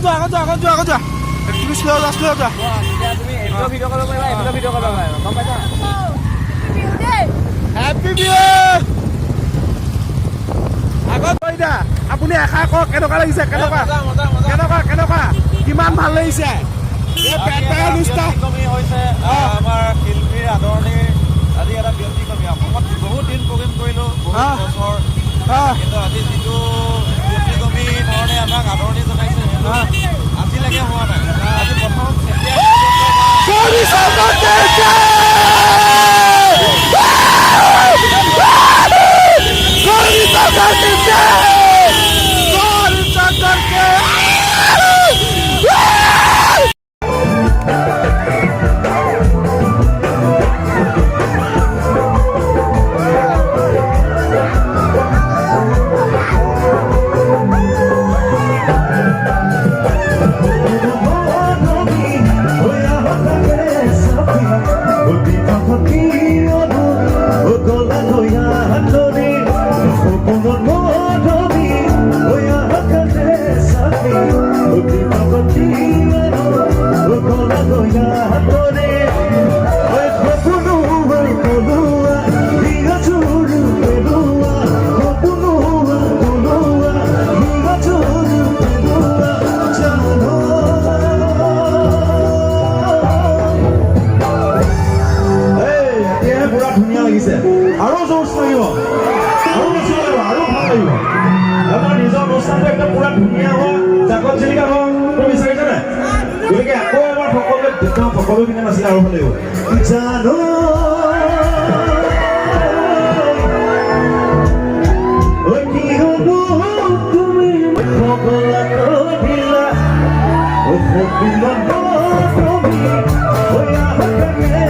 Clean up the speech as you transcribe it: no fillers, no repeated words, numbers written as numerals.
যোৱা তুমি শ্ল' যোৱা ভিডিঅ' কৰিব পাৰিবা এইটো ভিডিঅ' কৰিব পাৰিবা গম পাইছা হেপী বিহু আগত কৈ দিয়া আপুনি এষাৰ কওক কেনেকুৱা লাগিছে কেনেকুৱা কিমান ভাল লাগিছে আমাৰ শিল্পীৰ আদৰণিৰ আজি এটা ব্যক্তিক্ৰমী অসমত বহুত দিন প্ৰগ্ৰেম কৰিলোঁ বহুত বছৰ কিন্তু আজি যিটো ব্যক্তিক্ৰমী ধৰণে আমাক আদৰণি জনাইছে সেইটো আজিলৈকে হোৱা নাই আজি প্ৰথম আৰু জোৰ লাগিব আৰু বেছি লাগিব আৰু ভাল লাগিব আমাৰ নিজৰ অনুষ্ঠানটো একদম পুৰা ধুনীয়া হোৱা জাকত জিলিকা হোৱা তুমি বিচাৰিছা নাই গতিকে আকৌ আমাৰ সকলোৱে দেখাওঁ সকলোখিনি নাছিলে আৰু ভাল লাগিব জানো তুমি